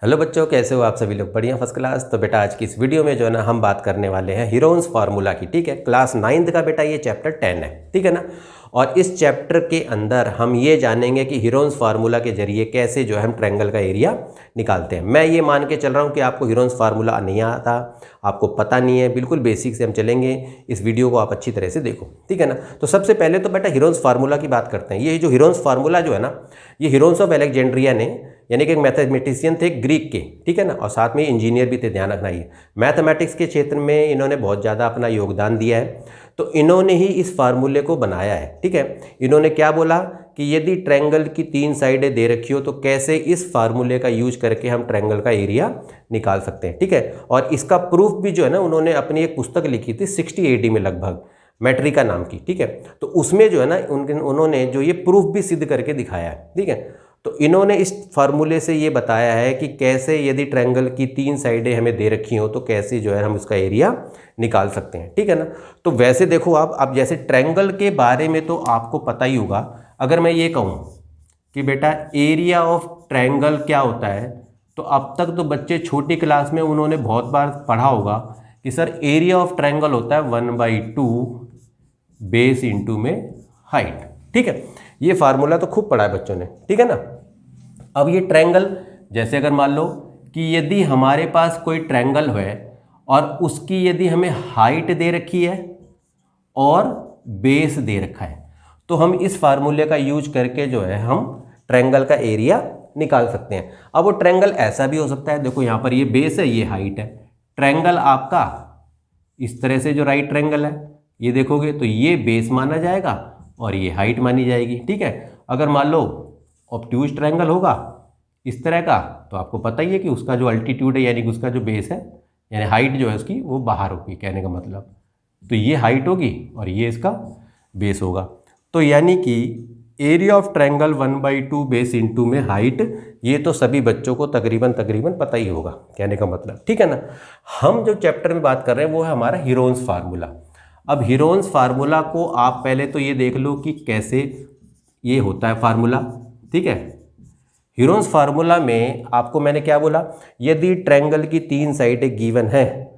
Hello बच्चों, कैसे हो आप सभी लोग? बढ़िया, फर्स्ट क्लास। तो बेटा आज की इस वीडियो में जो है ना हम बात करने वाले हैं हीरोन्स फार्मूला की। ठीक है, क्लास 9th का बेटा ये चैप्टर 10 है। ठीक है ना। और इस चैप्टर के अंदर हम ये जानेंगे कि हीरोन्स फार्मूला के जरिए कैसे जो है हम ट्रायंगल का एरिया निकालते हैं। मैं ये मान के चल रहा हूँ कि आपको हीरोन्स फार्मूला नहीं आता, आपको पता नहीं है, बिल्कुल बेसिक से हम चलेंगे। इस वीडियो को आप अच्छी तरह से देखो, ठीक है ना। तो सबसे पहले तो बेटा हीरोन्स फार्मूला की बात करते हैं। ये जो हीरोन्स फार्मूला जो है ना, ये हीरोन्स ऑफ अलेक्जेंड्रिया ने, यानी कि एक मैथमेटिशियन थे ग्रीक के, ठीक है ना, और साथ में इंजीनियर भी थे। ध्यान रखना, ये मैथमेटिक्स के क्षेत्र में इन्होंने बहुत ज़्यादा अपना योगदान दिया है। तो इन्होंने ही इस फार्मूले को बनाया है। ठीक है, इन्होंने क्या बोला कि यदि ट्रायंगल की 3 साइडें दे रखी हो तो कैसे इस फार्मूले का यूज करके हम ट्रायंगल का एरिया निकाल सकते हैं। ठीक है, और इसका प्रूफ भी जो है ना, उन्होंने अपनी एक पुस्तक लिखी थी 60 AD में लगभग, मैट्रिका नाम की। ठीक है, तो उसमें जो है ना उन्होंने जो ये प्रूफ भी सिद्ध करके दिखाया है। ठीक है, तो इन्होंने इस फार्मूले से ये बताया है कि कैसे यदि ट्रायंगल की 3 साइडें हमें दे रखी हो तो कैसे जो है हम उसका एरिया निकाल सकते हैं। ठीक है ना। तो वैसे देखो आप, अब जैसे ट्रायंगल के बारे में तो आपको पता ही होगा। अगर मैं ये कहूँ कि बेटा एरिया ऑफ ट्रायंगल क्या होता है, तो अब तक तो बच्चे छोटी क्लास में उन्होंने बहुत बार पढ़ा होगा कि सर एरिया ऑफ ट्रायंगल होता है 1/2 बेस इंटू में हाइट। ठीक है, ये फार्मूला तो खूब पढ़ा है बच्चों ने। ठीक है ना। अब ये ट्रायंगल, जैसे अगर मान लो कि यदि हमारे पास कोई ट्रायंगल है और उसकी यदि हमें हाइट दे रखी है और बेस दे रखा है, तो हम इस फार्मूले का यूज करके जो है हम ट्रायंगल का एरिया निकाल सकते हैं। अब वो ट्रायंगल ऐसा भी हो सकता है, देखो यहाँ पर ये बेस है, ये हाइट है। ट्रायंगल आपका इस तरह से जो राइट ट्रायंगल है, ये देखोगे तो ये बेस माना जाएगा और ये हाइट मानी जाएगी। ठीक है, अगर मान लो ऑब्ट्यूज ट्रायंगल होगा इस तरह का, तो आपको पता ही है कि उसका जो अल्टीट्यूड है, यानी कि उसका जो बेस है, यानी हाइट जो है उसकी वो बाहर होगी, कहने का मतलब। तो ये हाइट होगी और ये इसका बेस होगा। तो यानी कि area of triangle 1/2 base into में हाइट, ये तो सभी बच्चों को तकरीबन पता ही होगा, कहने का मतलब। ठीक है ना। हम जो चैप्टर में बात कर रहे हैं वो है हमारा हीरोन्स फार्मूला। अब हीरोन्स फार्मूला को आप पहले तो ये देख लो कि कैसे ये होता है फार्मूला। ठीक है, हीरोन्स फार्मूला में आपको मैंने क्या बोला, यदि ट्रायंगल की 3 साइडें गिवन है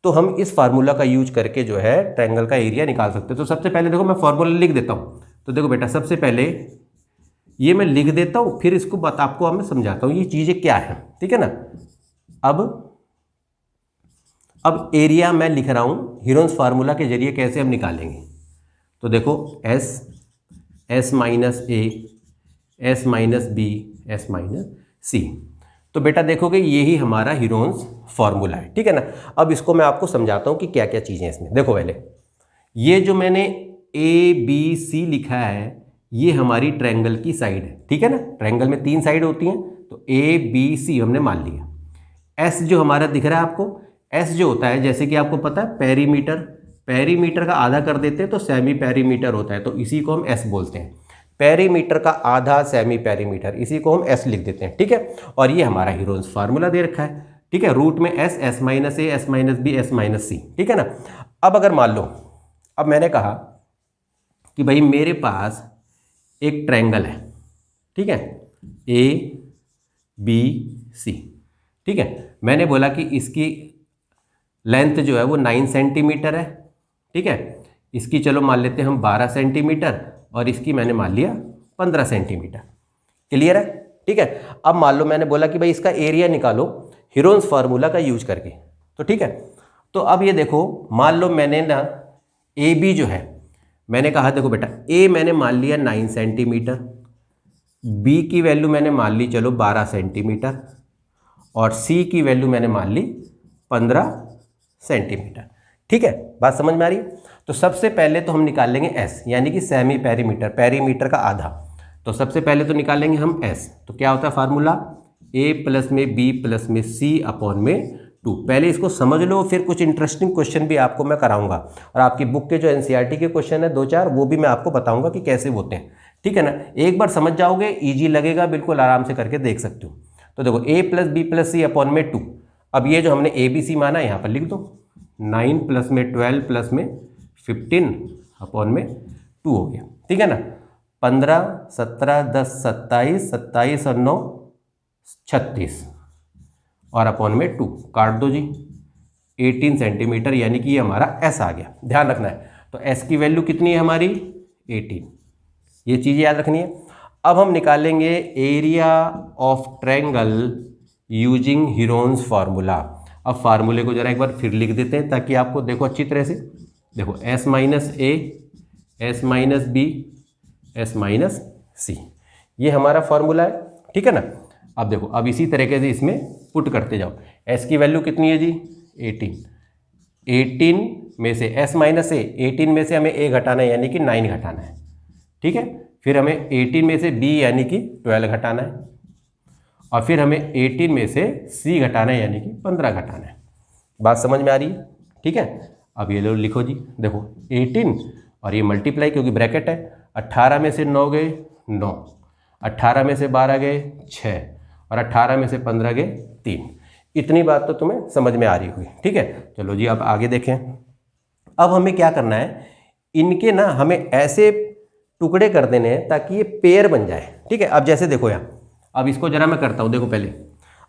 तो हम इस फार्मूला का यूज करके जो है ट्रायंगल का एरिया निकाल सकते हैं। तो सबसे पहले देखो मैं फार्मूला लिख देता हूँ। तो देखो बेटा, सबसे पहले ये मैं लिख देता हूँ, फिर इसको आपको मैं समझाता हूँ ये चीज़ें क्या है। ठीक है ना। अब एरिया मैं लिख रहा हूँ हीरोन्स फार्मूला के जरिए कैसे हम निकालेंगे। तो देखो S minus A, S minus B, S minus C। तो बेटा देखोगे यही हमारा हीरोन्स फार्मूला है। ठीक है ना। अब इसको मैं आपको समझाता हूँ कि क्या क्या चीज़ें इसमें। देखो पहले ये जो मैंने ABC लिखा है, ये हमारी ट्रायंगल की साइड है। ठीक है ना, ट्रायंगल में 3 साइड होती हैं, तो ABC हमने मान लिया। S जो हमारा दिख रहा है आपको, S जो होता है, जैसे कि आपको पता है पेरीमीटर, पेरीमीटर का आधा कर देते हैं तो सेमी पेरीमीटर होता है, तो इसी को हम S बोलते हैं। पेरीमीटर का आधा सेमी पेरीमीटर, इसी को हम S लिख देते हैं। ठीक है, और ये हमारा हीरोन्स फार्मूला दे रखा है। ठीक है, रूट में S minus A, S minus B, S minus C। ठीक है ना। अब अगर मान लो, अब मैंने कहा कि भाई मेरे पास एक ट्रायंगल है। ठीक है, ABC। ठीक है, मैंने बोला कि इसकी लेंथ जो है वो 9 सेंटीमीटर है। ठीक है, इसकी चलो मान लेते हैं हम 12 सेंटीमीटर और इसकी मैंने मान लिया 15 सेंटीमीटर। क्लियर है। ठीक है, अब मान लो मैंने बोला कि भाई इसका एरिया निकालो हीरोन्स फार्मूला का यूज करके। तो ठीक है, तो अब ये देखो, मान लो मैंने ना AB जो है, मैंने कहा देखो बेटा A मैंने मान लिया 9 सेंटीमीटर, B की वैल्यू मैंने मान ली चलो 12 सेंटीमीटर और C की वैल्यू मैंने मान ली 15 सेंटीमीटर। ठीक है, बात समझ में आ रही है। तो सबसे पहले तो हम निकाल लेंगे S, यानी कि सेमी पेरीमीटर, पेरीमीटर का आधा। तो सबसे पहले तो निकालेंगे हम S। तो क्या होता है फार्मूला, A प्लस में B प्लस में C अपॉन में 2। पहले इसको समझ लो, फिर कुछ इंटरेस्टिंग क्वेश्चन भी आपको मैं कराऊंगा, और आपकी बुक के जो NCERT के क्वेश्चन है 2-4, वो भी मैं आपको बताऊंगा कि कैसे होते हैं। ठीक है ना, एक बार समझ जाओगे ईजी लगेगा, बिल्कुल आराम से करके देख सकते हो। तो देखो A plus B plus C upon में 2। अब ये जो हमने ABC माना यहाँ पर लिख दो, 9 प्लस में 12 प्लस में 15 अपॉन में 2 हो गया। ठीक है ना। 15, 17, 10, 27, 27 और 9 36, और अपॉन में 2 काट दो जी, 18 सेंटीमीटर, यानी कि ये हमारा एस आ गया। ध्यान रखना है, तो एस की वैल्यू कितनी है हमारी 18, ये चीज़ याद रखनी है। अब हम निकालेंगे area of triangle using Heron's formula. अब फार्मूले को जरा एक बार फिर लिख देते हैं ताकि आपको देखो अच्छी तरह से। देखो S minus A, S minus B, S minus C, ये हमारा फार्मूला है, ठीक है ना। अब देखो, अब इसी तरीके से इसमें पुट करते जाओ। एस की वैल्यू कितनी है जी 18, 18 में से एस माइनस ए, 18 में से हमें ए घटाना है यानी कि 9 घटाना है, ठीक है। फिर हमें 18 में से बी यानी कि 12 घटाना है, और फिर हमें 18 में से सी घटाना है यानी कि 15 घटाना है। बात समझ में आ रही है, ठीक है। अब ये लो लिखो जी, देखो 18 और ये मल्टीप्लाई क्योंकि ब्रैकेट है, 18 में से 9 गए 9, 18 में से 12 गए 6, और 18 में से 15 गए 3। इतनी बात तो तुम्हें समझ में आ रही होगी, ठीक है। चलो जी अब आगे देखें। अब हमें क्या करना है, इनके ना हमें ऐसे टुकड़े कर देने हैं ताकि ये पेयर बन जाए, ठीक है। अब जैसे देखो यहाँ, अब इसको जरा मैं करता हूँ, देखो पहले।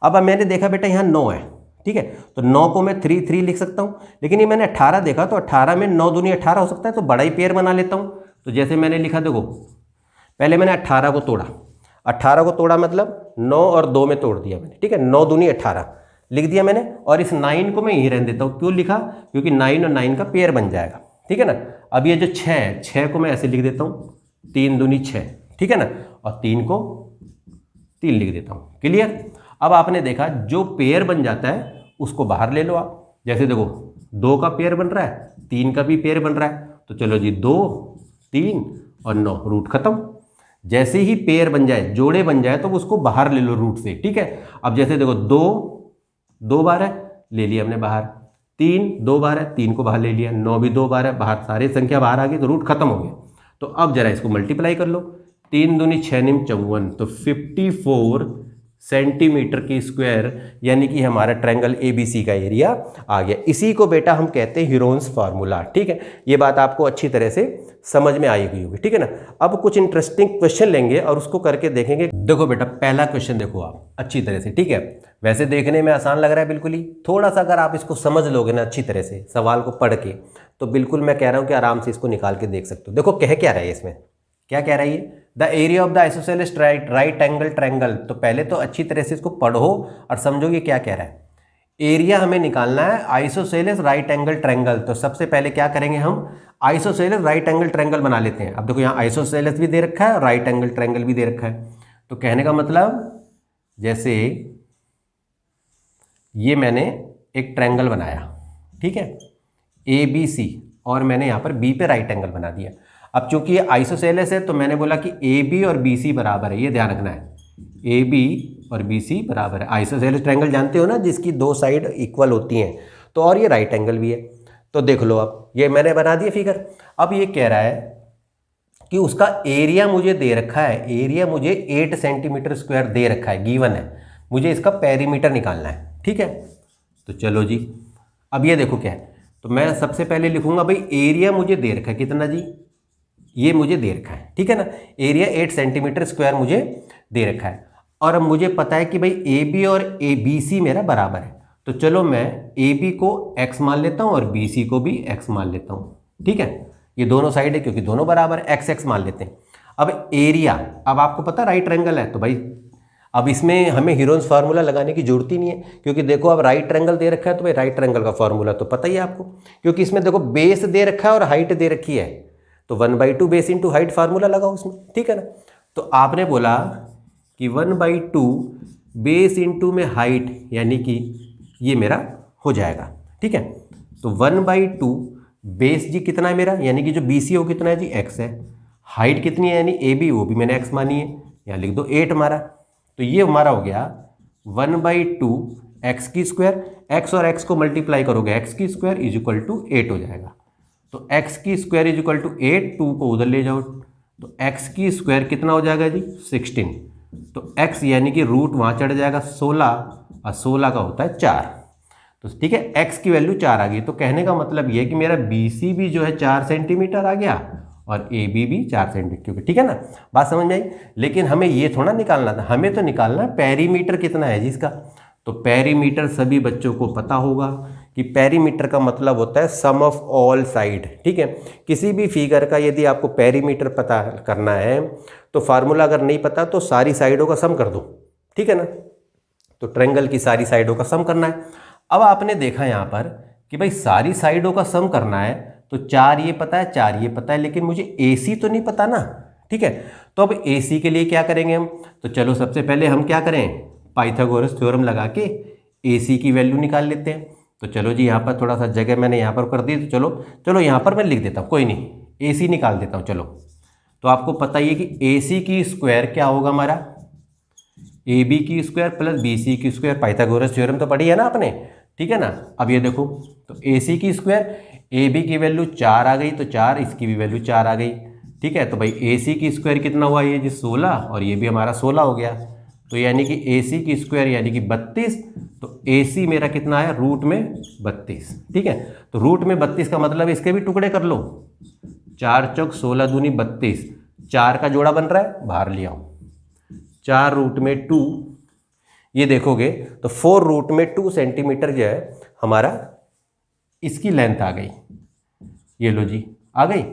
अब मैंने देखा बेटा यहाँ 9 है, ठीक है, तो 9 को मैं 3 3 लिख सकता हूँ, लेकिन ये मैंने 18 देखा तो 18 में 9 दूनी 18 हो सकता है, तो बड़ा ही पेयर बना लेता हूँ। तो जैसे मैंने लिखा, देखो पहले मैंने 18 को तोड़ा, 18 को तोड़ा मतलब 9 और 2 में तोड़ दिया मैंने, ठीक है, 9 दूनी 18 लिख दिया मैंने, और इस 9 को मैं यहीं रहने देता हूँ। क्यों लिखा, क्योंकि 9 और 9 का पेयर बन जाएगा, ठीक है ना। अब ये जो 6 है, 6 को मैं ऐसे लिख देता हूँ, 3 दूनी 6, ठीक है ना, और 3 को 3 लिख देता हूँ। क्लियर। अब आपने देखा जो पेयर बन जाता है उसको बाहर ले लो आप। जैसे देखो 2 का पेयर बन रहा है, 3 का भी पेयर बन रहा है, तो चलो जी 2 3 और 9, रूट खत्म। जैसे ही पेयर बन जाए, जोड़े बन जाए, तो उसको बाहर ले लो रूट से, ठीक है। अब जैसे देखो 2 2 बार है, ले लिया हमने बाहर, 3 2 बार है, 3 को बाहर ले लिया, 9 भी 2 बार है, बाहर सारी संख्या बाहर आ गई, तो रूट खत्म हो गया। तो अब जरा इसको मल्टीप्लाई कर लो, 3 दूनी 6 निम 54, तो 54 सेंटीमीटर की स्क्वायर, यानी कि हमारा ट्रायंगल एबीसी का एरिया आ गया। इसी को बेटा हम कहते हैं हीरोन्स फार्मूला, ठीक है। ये बात आपको अच्छी तरह से समझ में आई हुई होगी, ठीक है ना। अब कुछ इंटरेस्टिंग क्वेश्चन लेंगे और उसको करके देखेंगे। देखो बेटा पहला क्वेश्चन देखो आप अच्छी तरह से, ठीक है। वैसे देखने में आसान लग रहा है बिल्कुल ही, थोड़ा सा अगर आप इसको समझ लोगे ना अच्छी तरह से सवाल को पढ़ के, तो बिल्कुल मैं कह रहा हूँ कि आराम से इसको निकाल के देख सकते हो। देखो कह क्या रहा है इसमें, क्या कह रहा है ये, the area of the isosceles right angle triangle. तो पहले तो अच्छी तरह से इसको पढ़ो और समझो ये क्या कह रहा है। एरिया हमें निकालना है आइसोसेलेस राइट एंगल ट्रायंगल। तो सबसे पहले क्या करेंगे, हम आइसोसेलेस राइट एंगल ट्रायंगल बना लेते हैं। अब देखो यहाँ आइसोसेलेस भी दे रखा है और राइट एंगल ट्रायंगल भी दे रखा है। तो कहने का मतलब, जैसे ये मैंने एक ट्रायंगल बनाया, ठीक है, ABC, और मैंने यहाँ पर B पे राइट एंगल बना दिया। अब चूंकि ये आइसोसेलेस है तो मैंने बोला कि AB और BC बराबर है, ये ध्यान रखना है, AB और BC बराबर है। आइसोसेलेस ट्रायंगल जानते हो ना, जिसकी 2 साइड इक्वल होती हैं, तो और ये राइट एंगल भी है। तो देख लो, अब ये मैंने बना दिया फिगर। अब ये कह रहा है कि उसका एरिया मुझे दे रखा है, एरिया मुझे 8 सेंटीमीटर स्क्वायर दे रखा है, गिवन है, मुझे इसका पेरीमीटर निकालना है, ठीक है। तो चलो जी, अब ये देखो क्या है, तो मैं सबसे पहले लिखूंगा भाई एरिया मुझे दे रखा है कितना जी, ये मुझे दे रखा है, ठीक है ना। एरिया 8 सेंटीमीटर स्क्वायर मुझे दे रखा है, और अब मुझे पता है कि भाई AB और ABC मेरा बराबर है। तो चलो मैं AB को x मान लेता हूँ और BC को भी x मान लेता हूँ, ठीक है। ये दोनों साइड है क्योंकि दोनों बराबर है, x मान लेते हैं। अब एरिया, अब आपको पता राइट ट्रायंगल है, तो भाई अब इसमें हमें हीरोन्स फार्मूला लगाने की जरूरत ही नहीं है, क्योंकि देखो अब राइट ट्रायंगल दे रखा है, तो भाई राइट ट्रायंगल का फार्मूला तो पता ही है आपको, क्योंकि इसमें देखो बेस दे रखा है और हाइट दे रखी है, तो 1/2 बेस इंटू हाइट फार्मूला लगाओ उसमें, ठीक है ना। तो आपने बोला कि 1/2 बेस इंटू में हाइट, यानी कि ये मेरा हो जाएगा, ठीक है। तो 1/2 बेस जी कितना है मेरा, यानी कि जो BC हो कितना है जी, x है। हाइट कितनी है, यानी AB, वो भी मैंने x मानी है, यहाँ लिख दो 8 हमारा। तो ये हमारा हो गया 1/2 x की स्क्वायर, x और x को मल्टीप्लाई करोगे, x की स्क्वायर इज इक्वल टू 8 हो जाएगा। तो x की स्क्वायर इज इक्वल टू 8, 2 को उधर ले जाओ, तो x की स्क्वायर कितना हो जाएगा जी 16। तो x यानी कि रूट वहाँ चढ़ जाएगा 16, और 16 का होता है 4, तो ठीक है, x की वैल्यू 4 आ गई। तो कहने का मतलब ये कि मेरा BC भी जो है 4 सेंटीमीटर आ गया और AB भी 4 सेंटीमीटर, ठीक है ना। बात समझ में आई। लेकिन हमें ये थोड़ा निकालना था, हमें तो निकालना पेरीमीटर कितना है जी इसका। तो पेरीमीटर सभी बच्चों को पता होगा कि पेरीमीटर का मतलब होता है सम ऑफ ऑल साइड। ठीक है, किसी भी फिगर का यदि आपको पेरीमीटर पता करना है तो फार्मूला अगर नहीं पता तो सारी साइडों का सम कर दो। ठीक है ना, तो ट्रायंगल की सारी साइडों का सम करना है। अब आपने देखा यहाँ पर कि भाई सारी साइडों का सम करना है तो 4 ये पता है, 4 ये पता है, लेकिन मुझे AC तो नहीं पता ना। ठीक है, तो अब AC के लिए क्या करेंगे हम, तो चलो सबसे पहले हम क्या करें, पाइथागोरस थ्योरम लगा के AC की वैल्यू निकाल लेते हैं। तो चलो जी, यहाँ पर थोड़ा सा जगह मैंने यहाँ पर कर दी, तो चलो यहाँ पर मैं लिख देता हूँ, कोई नहीं, AC निकाल देता हूँ। चलो, तो आपको पता ही है कि AC की स्क्वायर क्या होगा हमारा, AB की स्क्वायर प्लस BC की स्क्वायर। पाइथागोरस थ्योरम तो पढ़ी है ना आपने। ठीक है ना, अब ये देखो, तो AC की स्क्वायर, AB की वैल्यू 4 आ गई तो 4, इसकी भी वैल्यू 4 आ गई। ठीक है, तो भाई AC की स्क्वायर कितना हुआ, ये जी 16, और ये भी हमारा 16 हो गया। तो यानी कि AC की स्क्वायर यानी कि 32, तो AC मेरा कितना है, रूट में 32। ठीक है, तो रूट में 32 का मतलब इसके भी टुकड़े कर लो, 4 चौक 16 दूनी 32, 4 का जोड़ा बन रहा है, बाहर ले आओ, 4 रूट में 2, ये देखोगे तो 4 रूट में 2 सेंटीमीटर जो है हमारा इसकी लेंथ आ गई। ये लो जी, आ गई।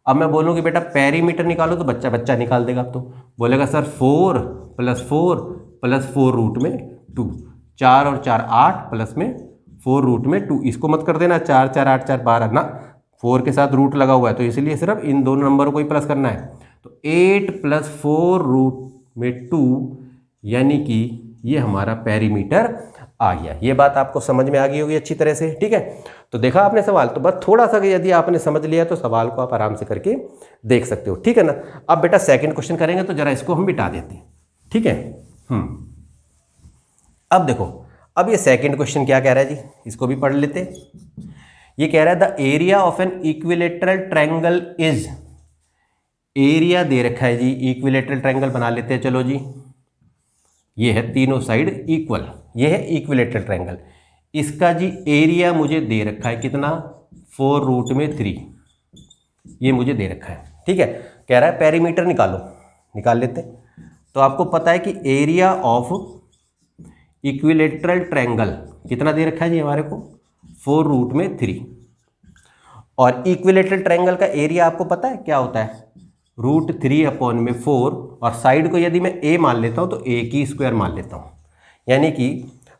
अब मैं बोलूँ बेटा पेरीमीटर निकालो, तो बच्चा बच्चा निकाल देगा। अब तो बोलेगा सर 4 + 4 + 4 रूट में 2, 4 और 4 8 प्लस में 4 रूट में 2, इसको मत कर देना 4 4 8 4 12 ना, 4 के साथ रूट लगा हुआ है तो इसलिए सिर्फ इन दोनों नंबरों को ही प्लस करना है। तो 8 + 4 रूट में 2 यानी कि ये हमारा पेरीमीटर आ गया। ये बात आपको समझ में आ गई होगी अच्छी तरह से। ठीक है, तो देखा आपने सवाल, तो बस थोड़ा सा यदि आपने समझ लिया तो सवाल को आप आराम से करके देख सकते हो। ठीक है ना, अब बेटा सेकंड क्वेश्चन करेंगे, तो जरा इसको हम मिटा देते हैं। ठीक है, अब देखो, अब ये सेकंड क्वेश्चन क्या कह रहा है जी, इसको भी पढ़ लेते। ये कह रहा है the area of an equilateral triangle is, area दे रखा है जी, इक्विलेटरल ट्रायंगल बना लेते हैं। चलो जी, ये है तीनों साइड इक्वल, ये है इक्विलेटरल ट्रायंगल, इसका जी एरिया मुझे दे रखा है कितना, 4 रूट में 3, ये मुझे दे रखा है। ठीक है, कह रहा है पेरीमीटर निकालो, निकाल लेते। तो आपको पता है कि एरिया ऑफ इक्विलेटरल ट्रायंगल कितना दे रखा है जी हमारे को, 4 रूट में 3, और इक्विलेटरल ट्रायंगल का एरिया आपको पता है क्या होता है, √3/4, और साइड को यदि मैं a मान लेता हूँ तो a की स्क्वायर मान लेता हूँ, यानी कि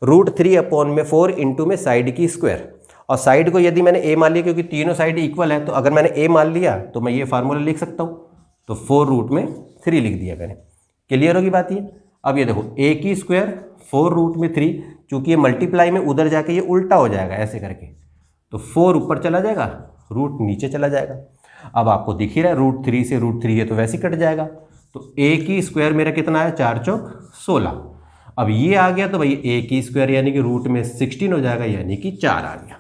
√3/4 इंटू में साइड की स्क्वायर, और साइड को यदि मैंने a मान लिया क्योंकि तीनों साइड इक्वल है, तो अगर मैंने a मान लिया तो मैं ये फार्मूला लिख सकता हूँ, तो 4 रूट में 3 लिख दिया मैंने। क्लियर होगी बात ये। अब ये देखो a की स्क्वायर 4 रूट में 3, चूँकि ये मल्टीप्लाई में उधर जाके ये उल्टा हो जाएगा ऐसे करके, तो 4 ऊपर चला जाएगा, रूट नीचे चला जाएगा। अब आपको दिख ही रहा है √3 से √3 ये तो वैसे ही कट जाएगा, तो a की स्क्वायर मेरा कितना है, 4 चौक 16। अब ये आ गया तो भाई a की स्क्वायर यानी कि रूट में 16 हो जाएगा, यानी कि 4 आ गया।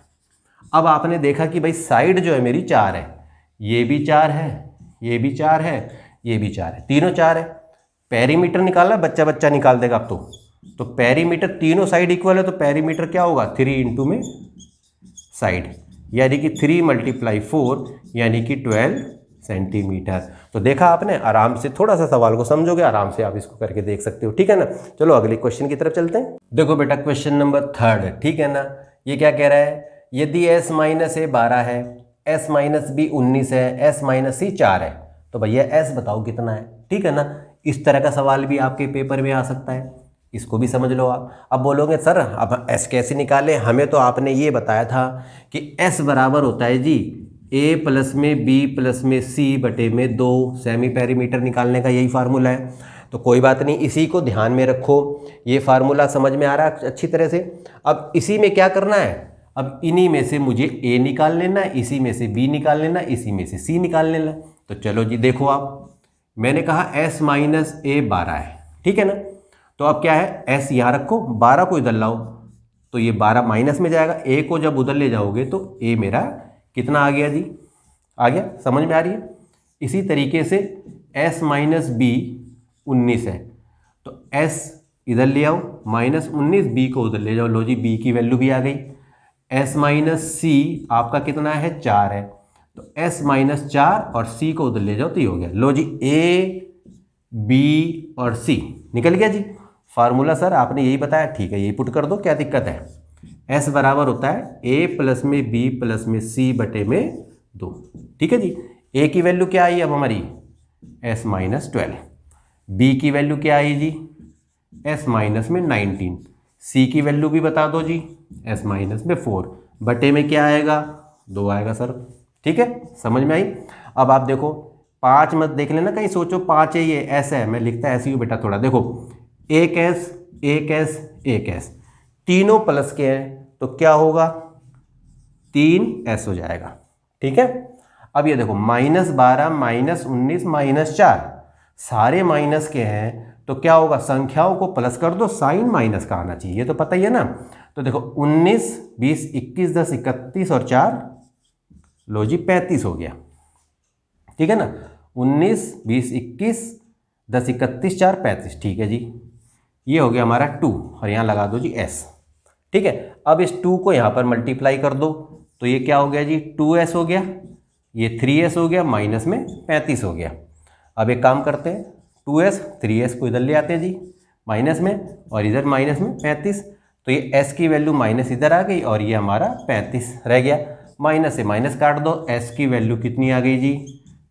अब आपने देखा कि भाई साइड जो है मेरी 4 है, ये भी 4 है, ये भी 4 है, ये भी 4 है, तीनों 4 है। पेरीमीटर निकालना बच्चा बच्चा निकाल देगा अब तो पेरीमीटर तीनों साइड इक्वल है, तो पेरीमीटर क्या होगा, 3 इंटू में साइड, यानी कि 3 × 4 यानी कि 12 सेंटीमीटर। तो देखा आपने, आराम से थोड़ा सा सवाल को समझोगे, आराम से आप इसको करके देख सकते हो। ठीक है ना, चलो अगले क्वेश्चन की तरफ चलते हैं। देखो बेटा क्वेश्चन नंबर 3, ठीक है ना, ये क्या कह रहा है, यदि s - a 12 है, s - b 19 है, s - c 4 है, तो भैया s बताओ कितना है। ठीक है ना, इस तरह का सवाल भी आपके पेपर में आ सकता है, इसको भी समझ लो आप। अब बोलोगे सर अब s कैसे निकालें, हमें तो आपने ये बताया था कि s बराबर होता है जी a प्लस में b प्लस में c बटे में 2, सेमी पेरीमीटर निकालने का यही फार्मूला है। तो कोई बात नहीं, इसी को ध्यान में रखो, ये फार्मूला समझ में आ रहा है अच्छी तरह से। अब इसी में क्या करना है, अब इन्हीं में से मुझे a निकाल लेना है, इसी में से b निकाल लेना, इसी में से c निकाल लेना। तो चलो जी देखो, आप मैंने कहा s - a 12 है, ठीक है ना, तो अब क्या है, s यहाँ रखो, 12 को इधर लाओ, तो ये 12 माइनस में जाएगा, a को जब उधर ले जाओगे तो a मेरा कितना आ गया जी, आ गया, समझ में आ रही है। इसी तरीके से s - b 19 है, तो s इधर ले आओ, -19, b को उधर ले जाओ, लो जी b की वैल्यू भी आ गई। s - c आपका कितना है, 4 है, तो s - 4 और c को उधर ले जाओ तो ये हो गया, लो जी a b और c निकल गया जी। फार्मूला सर आपने यही बताया, ठीक है यही पुट कर दो, क्या दिक्कत है। S बराबर होता है A प्लस में B प्लस में C बटे में 2, ठीक है जी। A की वैल्यू क्या आई अब हमारी S माइनस 12, B की वैल्यू क्या आई जी S माइनस में 19, C की वैल्यू भी बता दो जी S माइनस में 4, बटे में क्या आएगा 2 आएगा सर, ठीक है समझ में आई। अब आप देखो 5 मत देख लेना कहीं सोचो 5 है ये S है, मैं लिखता ऐसे ही बेटा थोड़ा, देखो एक S तीनों प्लस के हैं तो क्या होगा 3S हो जाएगा, ठीक है। अब ये देखो -12 -19 -4 सारे माइनस के हैं तो क्या होगा, संख्याओं को प्लस कर दो, साइन माइनस का आना चाहिए, ये तो पता ही है ना। तो देखो 19 20 21 10 31 और 4 लो जी 35 हो गया, ठीक है ना। 19 20 21 10 31 4 35, ठीक है जी। ये हो गया हमारा 2 और यहाँ लगा दो जी S, ठीक है। अब इस 2 को यहाँ पर मल्टीप्लाई कर दो तो ये क्या हो गया जी 2S हो गया, ये 3S हो गया, माइनस में 35 हो गया। अब एक काम करते हैं 2S 3S को इधर ले आते हैं जी माइनस में, और इधर माइनस में 35, तो ये S की वैल्यू माइनस इधर आ गई और ये हमारा 35 रह गया, माइनस से माइनस काट दो, S की वैल्यू कितनी आ गई जी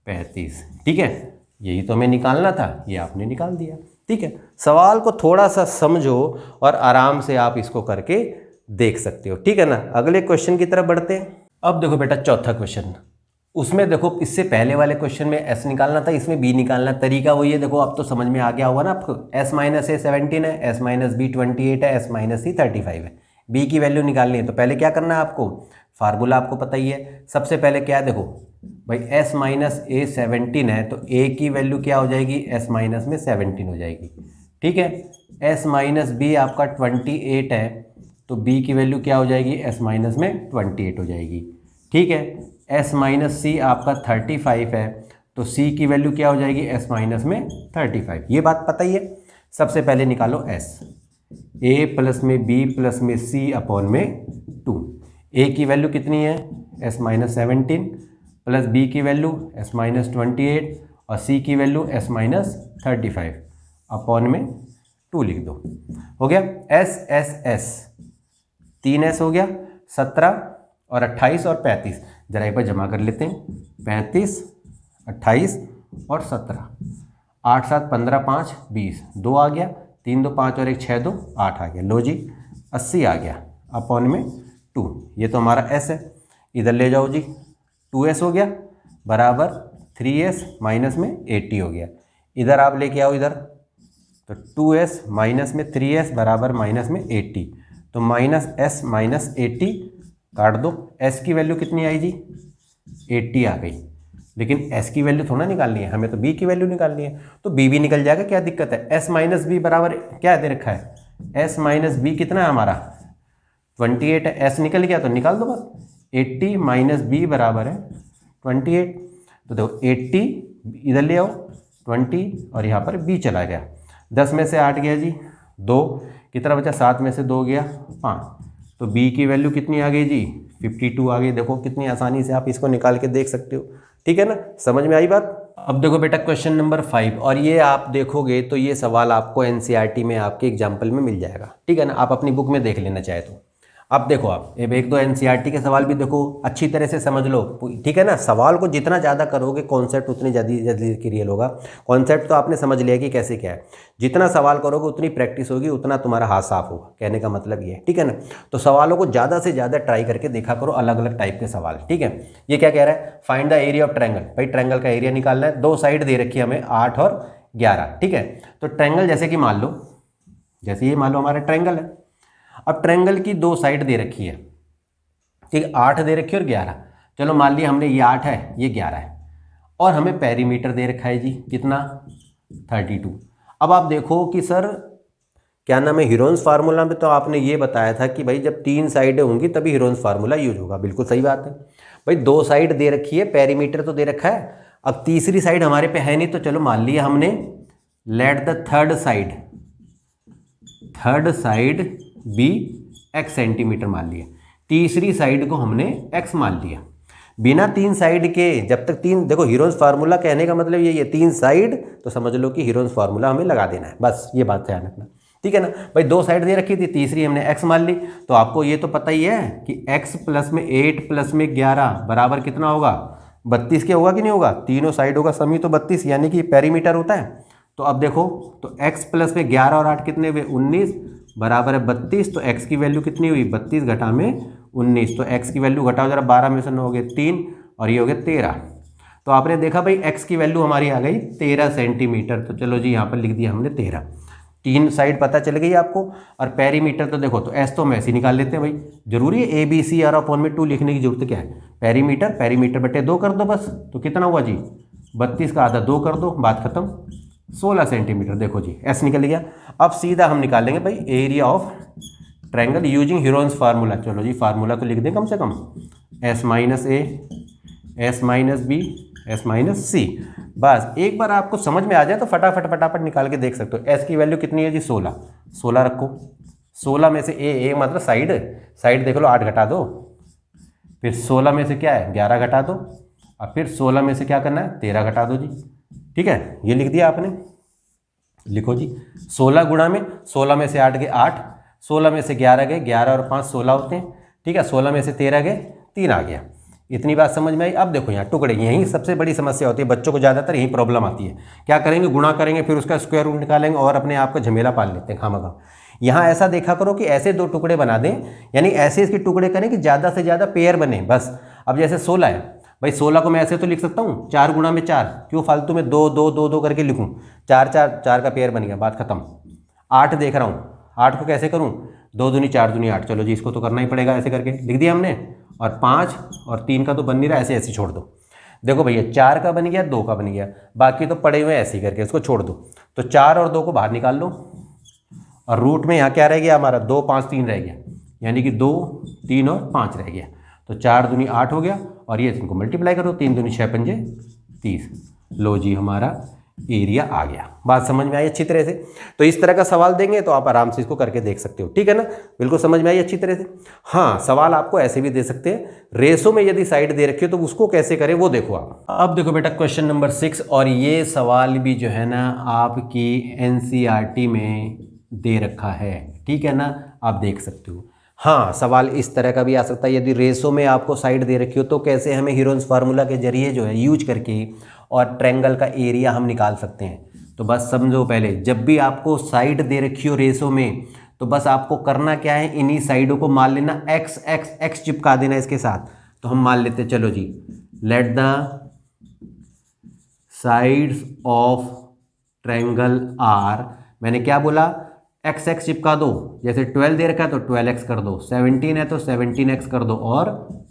35, ठीक है। यही तो हमें निकालना था, ये आपने निकाल दिया, ठीक है। सवाल को थोड़ा सा समझो और आराम से आप इसको करके देख सकते हो, ठीक है ना। अगले क्वेश्चन की तरफ बढ़ते हैं। अब देखो बेटा चौथा क्वेश्चन, उसमें देखो इससे पहले वाले क्वेश्चन में S निकालना था, इसमें B निकालना, तरीका वही है। देखो अब तो समझ में आ गया होगा ना आपको, S माइनस A 17 है, S माइनस B 28 है, S माइनस C 35 है, B की वैल्यू निकालनी है। तो पहले क्या करना है आपको, फार्मूला आपको पता ही है। सबसे पहले क्या है देखो भाई S माइनस A 17 है तो A की वैल्यू क्या हो जाएगी S माइनस में 17 हो जाएगी, ठीक है। S माइनस B आपका 28 है तो B की वैल्यू क्या हो जाएगी S माइनस में 28 हो जाएगी, ठीक है। S माइनस C आपका 35 है तो C की वैल्यू क्या हो जाएगी S माइनस में 35, ये बात पता ही है। सबसे पहले निकालो S, A प्लस में B प्लस में C अपॉन में 2, A की वैल्यू कितनी है S माइनस 17 प्लस B की वैल्यू S माइनस 28 और C की वैल्यू S माइनस 35 अपॉन में 2 लिख दो, हो गया। S 3S हो गया, 17 और 28 और 35, जरा एक बार जमा कर लेते हैं, 35 28 और 17, 8 7 15 5 20, 2 आ गया, 3 2 5 और 1 6 2 8 आ गया, लो जी 80 आ गया अपॉन में 2, ये तो हमारा S है। इधर ले जाओ जी 2S हो गया बराबर 3S माइनस में 80 हो गया, इधर आप लेके आओ इधर, तो 2S माइनस में 3S बराबर माइनस में 80, तो माइनस S माइनस 80 काट दो, S की वैल्यू कितनी आई जी 80 आ गई, लेकिन S की वैल्यू थोड़ा निकालनी है, हमें तो B की वैल्यू निकालनी है, तो B भी निकल जाएगा, क्या दिक्कत है। S माइनस B बराबर क्या दे रखा है, S माइनस B कितना है हमारा 28 है, S निकल गया तो निकाल दो बस, 80 माइनस B बराबर है 28, तो देखो 80 इधर ले आओ 20 और यहाँ पर B चला गया, 10 में से 8 गया जी 2, कितना बचा 7 में से 2 गया 5, तो B की वैल्यू कितनी आ गई जी 52 आ गई। देखो कितनी आसानी से आप इसको निकाल के देख सकते हो, ठीक है ना, समझ में आई बात। अब देखो बेटा क्वेश्चन नंबर 5, और ये आप देखोगे तो ये सवाल आपको NCERT में आपके एग्जाम्पल में मिल जाएगा, ठीक है ना, आप अपनी बुक में देख लेना चाहे तो। अब देखो आप एक दो NCERT के सवाल भी देखो, अच्छी तरह से समझ लो, ठीक है ना। सवाल को जितना ज़्यादा करोगे कॉन्सेप्ट उतनी जल्दी क्लियर होगा। कॉन्सेप्ट तो आपने समझ लिया कि कैसे क्या है, जितना सवाल करोगे उतनी प्रैक्टिस होगी, उतना तुम्हारा हाथ साफ होगा, कहने का मतलब ये है, ठीक है ना। तो सवालों को ज़्यादा से ज़्यादा ट्राई करके देखा करो, अलग अलग टाइप के सवाल, ठीक है। ये क्या कह रहा है, find the area of triangle, भाई ट्रायंगल का एरिया निकालना है, 2 साइड दे रखी है हमें 8 और 11, ठीक है। तो ट्रायंगल जैसे कि मान लो, जैसे ये मान लो हमारा ट्रायंगल है, अब ट्रायंगल की 2 साइड दे रखी है, ठीक, 8 दे रखी है और 11, चलो मान लिया हमने ये 8 है ये 11 है, और हमें पेरीमीटर दे रखा है जी कितना 32। अब आप देखो कि सर क्या नाम है, हीरोन्स फार्मूला में तो आपने ये बताया था कि भाई जब 3 साइडें होंगी तभी हीरोन्स फार्मूला यूज होगा, बिल्कुल सही बात है भाई, 2 साइड दे रखी है, पेरीमीटर तो दे रखा है, अब तीसरी साइड हमारे पे है नहीं, तो चलो मान लिया हमने let the third side be x centimetre मान लिया, तीसरी साइड को हमने x मान लिया, बिना 3 साइड के, जब तक 3, देखो हीरोन्स फार्मूला कहने का मतलब ये 3 साइड, तो समझ लो कि हीरोन्स फार्मूला हमें लगा देना है, बस ये बात ध्यान रखना, ठीक है ना भाई। दो साइड दे रखी थी, तीसरी हमने x मान ली, तो आपको ये तो पता ही है कि x प्लस में 8 प्लस में 11 बराबर कितना होगा, 32 के होगा कि नहीं होगा, तीनों साइडों का सम ही तो 32 यानी कि पेरीमीटर होता है। तो अब देखो, तो x प्लस में 11 और 8 कितने हुए 19 बराबर है 32, तो x की वैल्यू कितनी हुई 32 घटा में 19, तो x की वैल्यू घटाओ जरा, 12 में से 9 हो गए 3 और ये हो गया 13। तो आपने देखा भाई x की वैल्यू हमारी आ गई 13 सेंटीमीटर। तो चलो जी यहाँ पर लिख दिया हमने 13, तीन साइड पता चल गई आपको। और पेरीमीटर तो देखो, तो एस तो हम ऐसे ही निकाल लेते हैं भाई, जरूरी है ABC और अपॉन में 2 लिखने की जरूरत क्या है। पेरीमीटर बटे 2 कर दो बस, तो कितना हुआ जी 32 का आधा 2 कर दो, बात खत्म, 16 सेंटीमीटर। देखो जी एस निकल गया। अब सीधा हम निकालेंगे भाई area of triangle using Heron's formula. चलो जी फार्मूला तो लिख दें कम से कम, S minus A, S minus B, S minus C. बस एक बार आपको समझ में आ जाए तो फटाफट निकाल के देख सकते हो। S की वैल्यू कितनी है जी 16, 16 रखो, 16 में से ए मतलब साइड देख लो 8 घटा दो, फिर 16 में से क्या है 11 घटा दो, और फिर 16 में से क्या करना है 13 घटा दो जी। ठीक है, ये लिख दिया आपने, लिखो जी 16 गुणा में 16 में से 8 गए 8, 16 में से 11 गए 11 और 5 16 होते हैं। ठीक है, 16 में से 13 गए 3 आ गया। इतनी बात समझ में आई। अब देखो यहाँ टुकड़े, यही सबसे बड़ी समस्या होती है बच्चों को, ज़्यादातर यही प्रॉब्लम आती है। क्या करेंगे, गुणा करेंगे फिर उसका स्क्वायर रूट निकालेंगे और अपने आप का झमेला पाल लेते हैं खामखा। यहाँ ऐसा देखा करो कि ऐसे दो टुकड़े बना दें, यानी ऐसे इसके टुकड़े करें कि ज़्यादा से ज़्यादा पेयर बने बस। अब जैसे 16 है भाई, 16 को मैं ऐसे तो लिख सकता हूँ 4 गुणा में 4, क्यों फालतू में 2 2 2 2 करके लिखूँ, 4 4 4 का पेयर बन गया, बात खत्म। 8 देख रहा हूँ, 8 को कैसे करूँ, 2 दूनी 4 दूनी 8, चलो जी इसको तो करना ही पड़ेगा, ऐसे करके लिख दिया हमने। और 5 और 3 का तो बन नहीं रहा, ऐसे ऐसे छोड़ दो। देखो भैया 4 का बन गया, 2 का बन गया, बाकी तो पड़े हुए ऐसे ही करके इसको छोड़ दो। तो 4 और 2 को बाहर निकाल लो, और रूट में यहाँ क्या रह गया हमारा 2 5 3 रह गया, यानी कि 2 3 और 5 रह गया। तो 4 दूनी 8 हो गया, और ये इनको मल्टीप्लाई करो, 3 दूनी 6 पंजे 30। लो जी हमारा एरिया आ गया। बात समझ में आई अच्छी तरह से। तो इस तरह का सवाल देंगे तो आप आराम से इसको करके देख सकते हो, ठीक है ना, बिल्कुल समझ में आई अच्छी तरह से। हाँ, सवाल आपको ऐसे भी दे सकते हैं, रेसो में यदि साइड दे रखी हो तो उसको कैसे करें वो देखो आप। अब देखो बेटा क्वेश्चन नंबर 6, और ये सवाल भी जो है ना आपकी NCERT में दे रखा है, ठीक है ना, आप देख सकते हो। हाँ, सवाल इस तरह का भी आ सकता है, यदि रेसो में आपको साइड दे रखी हो तो कैसे हमें हीरोन्स फार्मूला के जरिए जो है यूज करके और ट्रायंगल का एरिया हम निकाल सकते हैं। तो बस समझो, पहले जब भी आपको साइड दे रखी हो रेसो में, तो बस आपको करना क्या है, इन्हीं साइडों को मान लेना, एक्स एक्स एक्स चिपका देना इसके साथ। तो हम मान लेते, चलो जी, let the sides of triangle are, मैंने क्या बोला, एक्स एक्स चिपका दो, जैसे 12 दे रखा है तो 12x कर दो, 17 है तो 17x कर दो, और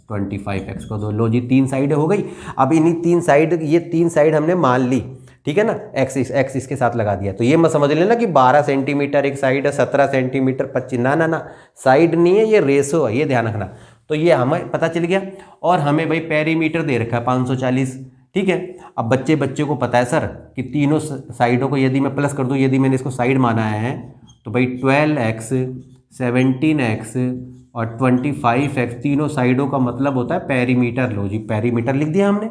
25x कर दो। लो जी 3 साइड हो गई। अब इन्हीं 3 साइड, ये 3 साइड हमने मान ली, ठीक है ना, एक्स इसके साथ लगा दिया। तो ये मत समझ लेना कि 12 सेंटीमीटर एक साइड है, 17 सेंटीमीटर 25, ना ना ना, साइड नहीं है, ये रेसो है, ये ध्यान रखना। तो ये हमें पता चल गया। और हमें भाई पेरीमीटर दे रखा है 540, ठीक है। अब बच्चे को पता है सर कि तीनों साइडों को यदि मैं प्लस कर दूँ, यदि मैंने इसको साइड माना है तो भाई 12x 17x और 25x तीनों साइडों का मतलब होता है पेरीमीटर। लो जी पेरीमीटर लिख दिया हमने,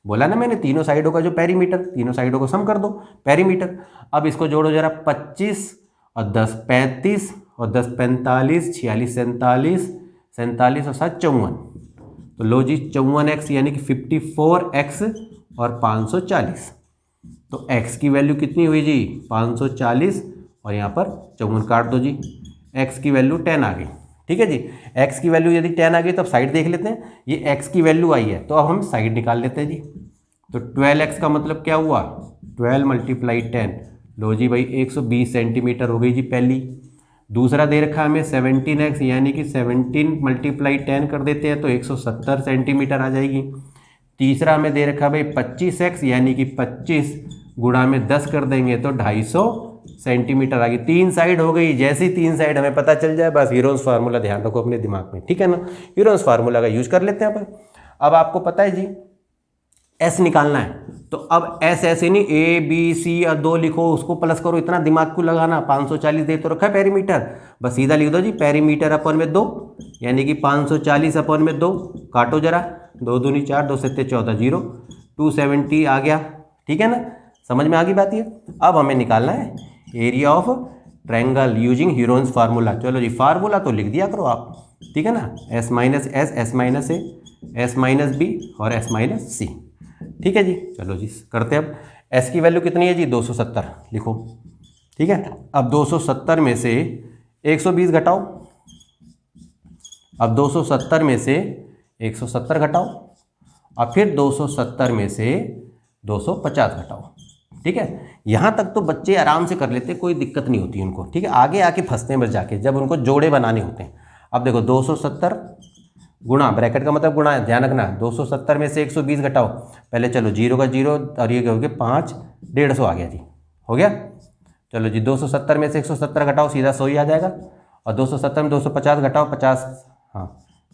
बोला ना मैंने, तीनों साइडों का जो पेरीमीटर, तीनों साइडों को सम कर दो पेरीमीटर। अब इसको जोड़ो जरा, 25 और 10 35 और 10 45 46 47 47 और 7 54। तो लो जी 54x यानी कि 54x और 540। तो x की वैल्यू कितनी हुई जी 540, और यहाँ पर 54 काट दो जी, x की वैल्यू 10 आ गई, ठीक है जी। x की वैल्यू यदि 10 आ गई तो अब साइड देख लेते हैं, ये x की वैल्यू आई है तो अब हम साइड निकाल लेते हैं जी। तो 12x का मतलब क्या हुआ, 12 × 10, लो जी भाई 120 सेंटीमीटर हो गई जी पहली। दूसरा दे रखा हमें 17x यानी कि 17 × 10 कर देते हैं तो 170 सेंटीमीटर आ जाएगी। तीसरा हमें दे रखा भाई 25x यानी कि 25 गुणा में 10 कर देंगे तो 250 सेंटीमीटर आ गई। 3 साइड हो गई। जैसी 3 साइड हमें पता चल जाए बस हीरोन्स फार्मूला ध्यान रखो अपने दिमाग में, ठीक है ना, हीरोन्स फार्मूला का यूज कर लेते हैं अपन। अब आपको पता है जी एस निकालना है, तो अब एस ऐसे नहीं ए बी सी और 2 लिखो उसको प्लस करो, इतना दिमाग को लगाना। 540 दे तो रखा है पेरीमीटर, बस सीधा लिख दो जी पेरीमीटर अपन में 2 यानी कि 540 अपन में 2, काटो जरा, 2 दूनी 4 2 7 14 0, 270 आ गया, ठीक है ना, समझ में आ गई बात ये। अब हमें निकालना है area of triangle using Heron's formula. चलो जी, फार्मूला तो लिख दिया करो आप, ठीक है ना, S minus S, S minus A, S minus B और एस माइनस सी। ठीक है जी, चलो जी करते हैं। अब एस की वैल्यू कितनी है जी, 270 लिखो। ठीक है, अब 270 में से 120 घटाओ, अब 270 में से 170 घटाओ, और फिर 270 में से 250 घटाओ। ठीक है, यहाँ तक तो बच्चे आराम से कर लेते, कोई दिक्कत नहीं होती उनको। ठीक है, आगे आके फंसते हैं बस जाके, जब उनको जोड़े बनाने होते हैं। अब देखो 270 गुणा, ब्रैकेट का मतलब गुणा है, ध्यान रखना। 270 में से 120 घटाओ, पहले चलो जीरो का जीरो, और ये हो गया 5, 150 आ गया जी, हो गया। चलो जी 270 में से 170 घटाओ, सीधा 100 ही आ जाएगा, और 270 में 250 घटाओ, 50, हाँ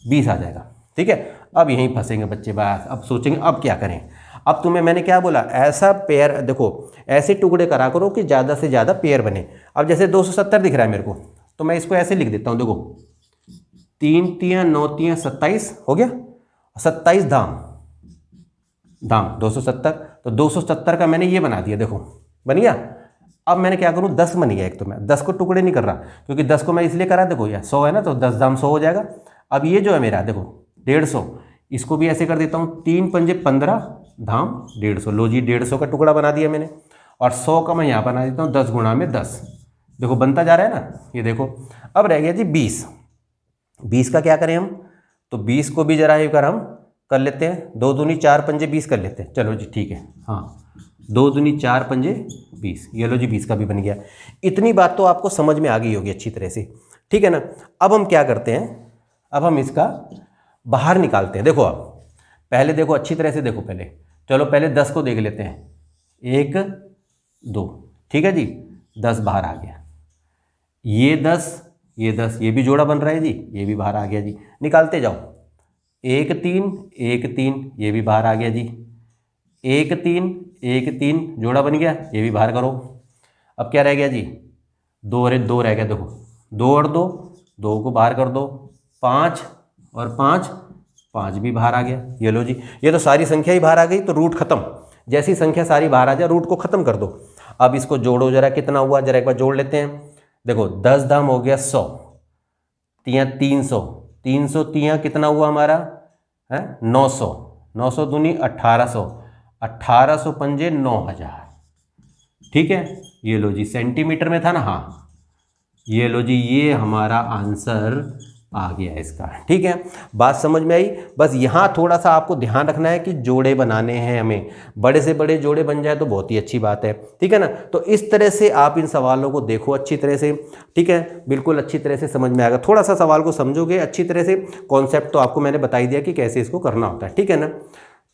20 आ जाएगा। ठीक है, अब यहीं फंसेंगे बच्चे, बस अब सोचेंगे अब क्या करें। अब तुम्हें मैंने क्या बोला, ऐसा पेयर देखो, ऐसे टुकड़े करा करो कि ज़्यादा से ज़्यादा पेयर बने। अब जैसे 270 दिख रहा है मेरे को, तो मैं इसको ऐसे लिख देता हूँ, देखो 3 तियाँ 9 तियाँ 27 हो गया, 27 धाम धाम 270, तो 270 का मैंने ये बना दिया, देखो बन गया। अब मैंने क्या करूँ, 10 बन गया एक, तो मैं 10 को टुकड़े नहीं कर रहा, क्योंकि 10 को मैं इसलिए करा, देखो यार 100 है ना, तो 10 धाम 100 हो जाएगा। अब ये जो है मेरा देखो 150, इसको भी ऐसे कर देता हूँ, 3 पंजे 15 धाम 150, लो जी 150 का टुकड़ा बना दिया मैंने। और 100 का मैं यहाँ बना देता हूँ 10 गुणा में 10, देखो बनता जा रहा है ना, ये देखो। अब रह गया जी 20, 20 का क्या करें हम, तो 20 को भी जरा एक बार हम कर लेते हैं, 2 दूनी 4 पंजे 20 कर लेते हैं। चलो जी ठीक है, हाँ 2 दूनी 4 पंजे 20, ये लो जी 20 का भी बन गया। इतनी बात तो आपको समझ में आ गई होगी अच्छी तरह से, ठीक है ना। अब हम क्या करते हैं, अब हम इसका बाहर निकालते हैं। देखो अब पहले देखो अच्छी तरह से देखो, पहले चलो पहले 10 को देख लेते हैं, 1 2, ठीक है जी, 10 बाहर आ गया, ये 10 ये 10, ये भी जोड़ा बन रहा है जी, ये भी बाहर आ गया जी, निकालते जाओ। 1 3 1 3, ये भी बाहर आ गया जी, 1 3 1 3 जोड़ा बन गया, ये भी बाहर करो। अब क्या रह गया जी, 2 रह गया, देखो 2 और 2, 2 को बाहर कर दो, 5 और 5, 5 भी बाहर आ गया। ये लो जी, ये तो सारी संख्या ही बाहर आ गई, तो रूट खत्म। जैसी संख्या सारी बाहर आ जाए, रूट को खत्म कर दो। अब इसको जोड़ो जरा, कितना हुआ जरा एक बार जोड़ लेते हैं। देखो 10 धाम हो गया 100, तियाँ 300, 300 तियाँ कितना हुआ हमारा है 900, 900 दूनी 1800, 1800 पंजे 9000। ठीक है, ये लो जी सेंटीमीटर में था ना, हाँ ये लो जी, ये हमारा आंसर आ गया इसका। ठीक है, बात समझ में आई। बस यहाँ थोड़ा सा आपको ध्यान रखना है कि जोड़े बनाने हैं हमें, बड़े से बड़े जोड़े बन जाए तो बहुत ही अच्छी बात है। ठीक है ना, तो इस तरह से आप इन सवालों को देखो अच्छी तरह से। ठीक है, बिल्कुल अच्छी तरह से समझ में आएगा। थोड़ा सा सवाल को समझोगे अच्छी तरह से, कॉन्सेप्ट तो आपको मैंने बता ही दिया कि कैसे इसको करना होता है। ठीक है ना,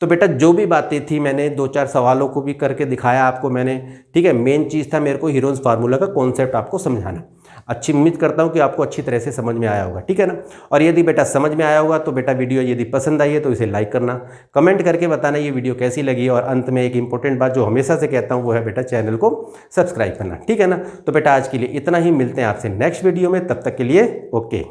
तो बेटा जो भी बातें थी मैंने 2-4 सवालों को भी करके दिखाया आपको मैंने। ठीक है, मेन चीज़ था मेरे को हीरोन्स फार्मूला का कॉन्सेप्ट आपको समझाना। अच्छी उम्मीद करता हूँ कि आपको अच्छी तरह से समझ में आया होगा। ठीक है ना, और यदि बेटा समझ में आया होगा तो बेटा वीडियो यदि पसंद आई है तो इसे लाइक करना, कमेंट करके बताना ये वीडियो कैसी लगी, और अंत में एक इंपॉर्टेंट बात जो हमेशा से कहता हूँ वो है बेटा चैनल को सब्सक्राइब करना। ठीक है ना, तो बेटा आज के लिए इतना ही, मिलते हैं आपसे नेक्स्ट वीडियो में, तब तक के लिए ओके।